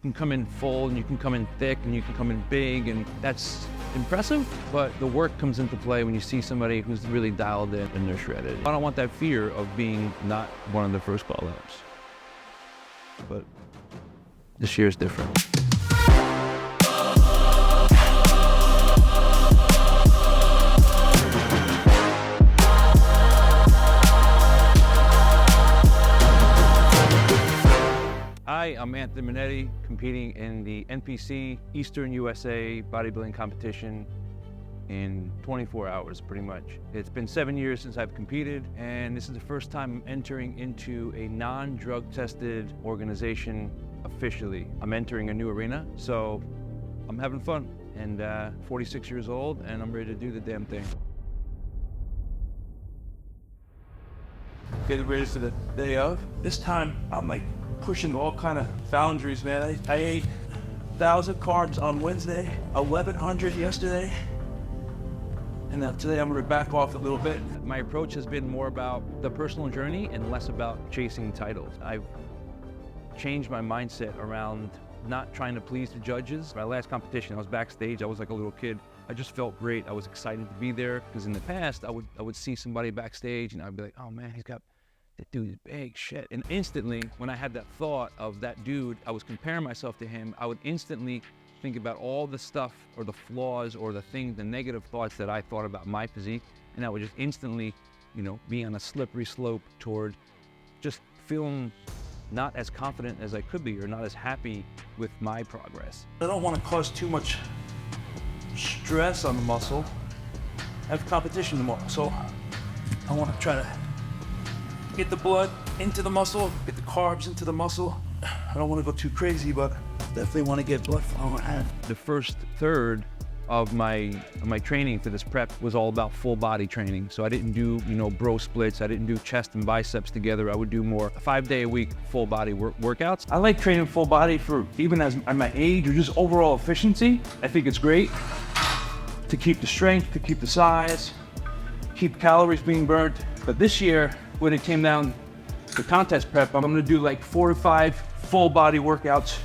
You can come in full and you can come in thick and you can come in big, and that's impressive, but the work comes into play when you see somebody who's really dialed in and they're shredded. I don't want that fear of being not one of the first call-outs, but this year is different. Hi, I'm Anthony Monetti, competing in the NPC Eastern USA bodybuilding competition in 24 hours, pretty much. It's been 7 years since I've competed, and this is the first time I'm entering into a non-drug tested organization officially. I'm entering a new arena, so I'm having fun, and 46 years old, and I'm ready to do the damn thing. Getting ready for the day of. This time, I'm like pushing all kind of boundaries, man. I ate 1,000 carbs on Wednesday, 1,100 yesterday, and now today I'm gonna back off a little bit. My approach has been more about the personal journey and less about chasing titles. I've changed my mindset around not trying to please the judges. My last competition, I was backstage, I was like a little kid. I just felt great. I was excited to be there, because in the past, I would see somebody backstage and I'd be like, oh man, that dude is big shit. And instantly, when I had that thought of that dude, I was comparing myself to him, I would instantly think about all the stuff or the flaws or the things, the negative thoughts that I thought about my physique, and I would just instantly, be on a slippery slope toward just feeling not as confident as I could be or not as happy with my progress. I don't want to cause too much stress on the muscle. I have competition tomorrow, so I want to try to get the blood into the muscle, get the carbs into the muscle. I don't want to go too crazy, but definitely want to get blood flowing. The first third of my training for this prep was all about full body training. So I didn't do, bro splits. I didn't do chest and biceps together. I would do more 5-day-a-week full body workouts. I like training full body for even at my age or just overall efficiency. I think it's great to keep the strength, to keep the size, keep calories being burnt. But this year, when it came down to contest prep, I'm gonna do like 4 to 5 full body workouts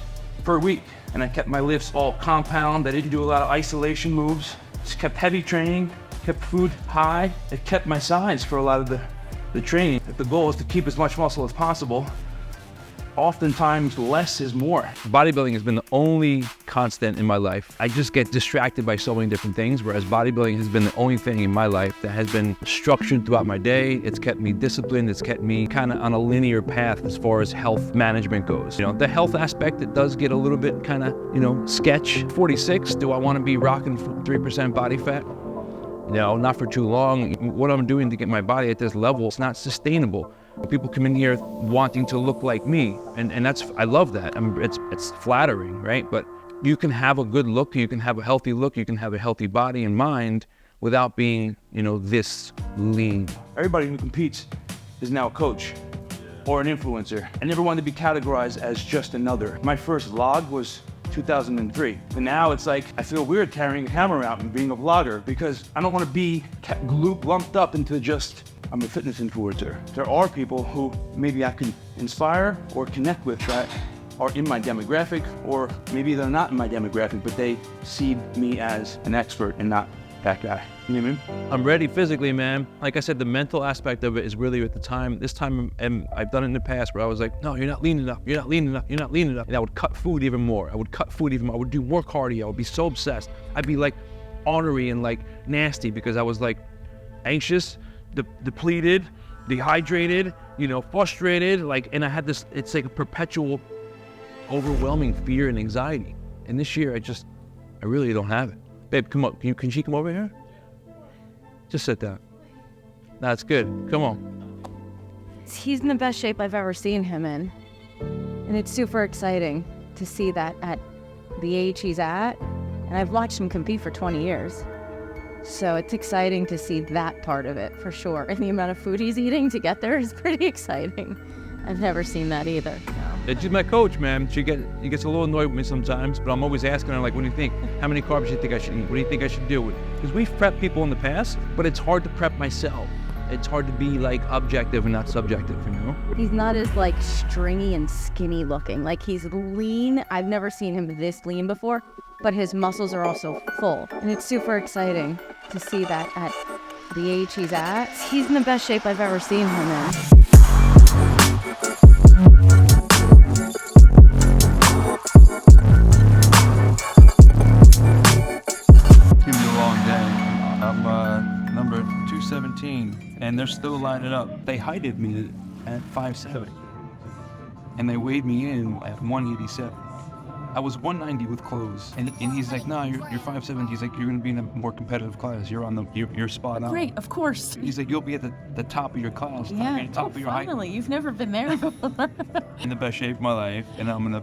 per week. And I kept my lifts all compound. I didn't do a lot of isolation moves. Just kept heavy training, kept food high. It kept my size for a lot of the training. If the goal is to keep as much muscle as possible, oftentimes less is more. Bodybuilding has been the only constant in my life. I just get distracted by so many different things, whereas bodybuilding has been the only thing in my life that has been structured throughout my day. It's kept me disciplined. It's kept me kind of on a linear path as far as health management goes. The health aspect, it does get a little bit kind of, sketch. 46, do I want to be rocking 3% body fat? No, not for too long. What I'm doing to get my body at this level, it's not sustainable. People come in here wanting to look like me, and I love that. It's flattering, right? But you can have a good look, you can have a healthy look, you can have a healthy body and mind without being, this lean. Everybody who competes is now a coach or an influencer. I never wanted to be categorized as just another. My first vlog was 2003. And now it's like, I feel weird carrying a camera out and being a vlogger, because I don't want to be lumped up into just, I'm a fitness influencer. There are people who maybe I can inspire or connect with that are in my demographic, or maybe they're not in my demographic, but they see me as an expert and not that guy. You know what I mean? I'm ready physically, man. Like I said, the mental aspect of it is really at the time. This time, and I've done it in the past where I was like, no, you're not lean enough. You're not lean enough. You're not lean enough. And I would cut food even more. I would do more cardio. I would be so obsessed. I'd be like ornery and like nasty, because I was like anxious, depleted, dehydrated, frustrated. And I had this, it's like a perpetual overwhelming fear and anxiety. And this year, I really don't have it. Babe, come up. Can she come over here? Just sit down. That's good. Come on. He's in the best shape I've ever seen him in. And it's super exciting to see that at the age he's at. And I've watched him compete for 20 years. So it's exciting to see that part of it, for sure. And the amount of food he's eating to get there is pretty exciting. I've never seen that either. No. She's my coach, man. She gets a little annoyed with me sometimes, but I'm always asking her, like, what do you think? How many carbs do you think I should eat? What do you think I should do? Because we've prepped people in the past, but it's hard to prep myself. it's hard to be like objective and not subjective, you know? He's not as like stringy and skinny looking. Like he's lean. I've never seen him this lean before, but his muscles are also full. And it's super exciting to see that at the age he's at. He's in the best shape I've ever seen him in. It's gonna be a long day. I'm number 217, and they're still lining up. They heighted me at 5'7", and they weighed me in at 187. I was 190 with clothes, and he's like, "No, you're 5'7". He's like, "You're gonna be in a more competitive class. You're spot on." Great, of course. He's like, "You'll be at the top of your class, Yeah, top of your height." finally, you've never been there before. In the best shape of my life, and I'm gonna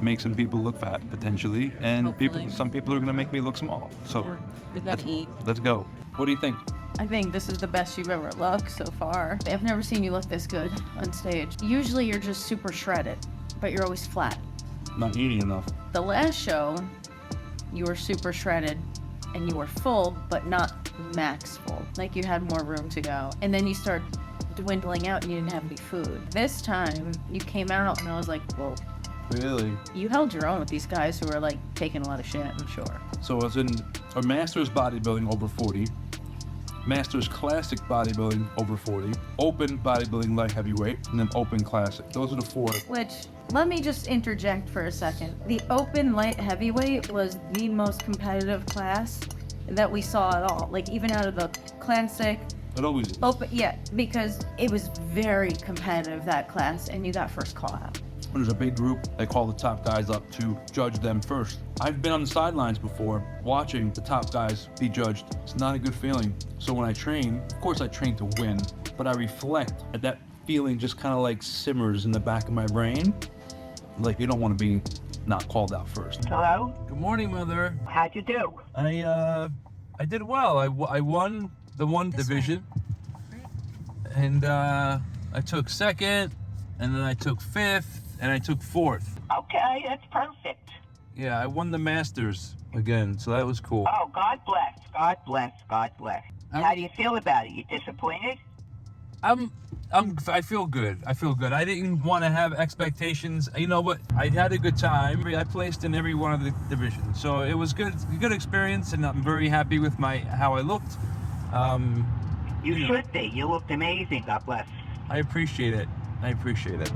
make some people look fat potentially, and Hopefully. some people are gonna make me look small. So Lucky. let's go. What do you think? I think this is the best you've ever looked so far. I've never seen you look this good on stage. Usually you're just super shredded, but you're always flat. Not eating enough. The last show, you were super shredded and you were full, but not max full. Like you had more room to go. And then you start dwindling out and you didn't have any food. This time, you came out and I was like, whoa. Really? You held your own with these guys who were like taking a lot of shit, I'm sure. So I was in a Masters bodybuilding over 40, Masters Classic bodybuilding over 40, Open bodybuilding light heavyweight, and then Open Classic. Those are the four. Which, let me just interject for a second. The Open light heavyweight was the most competitive class that we saw at all. Like even out of the Classic, It always is. Open, yeah, because it was very competitive, that class, and you got first call out. When there's a big group, they call the top guys up to judge them first. I've been on the sidelines before, watching the top guys be judged. It's not a good feeling. So when I train, of course I train to win, but I reflect, and that feeling just kind of like simmers in the back of my brain. Like you don't want to be not called out first. Hello? Good morning, Mother. How'd you do? I did well. I won the one division, and I took second, and then I took fifth, and I took fourth. Okay, that's perfect. Yeah, I won the Masters again, so that was cool. Oh, God bless. God bless. God bless. How do you feel about it? You disappointed? I feel good. I feel good. I didn't want to have expectations. You know what? I had a good time. I placed in every one of the divisions, so it was good. A good experience, and I'm very happy with how I looked. You should be. You looked amazing. God bless. I appreciate it. I appreciate it.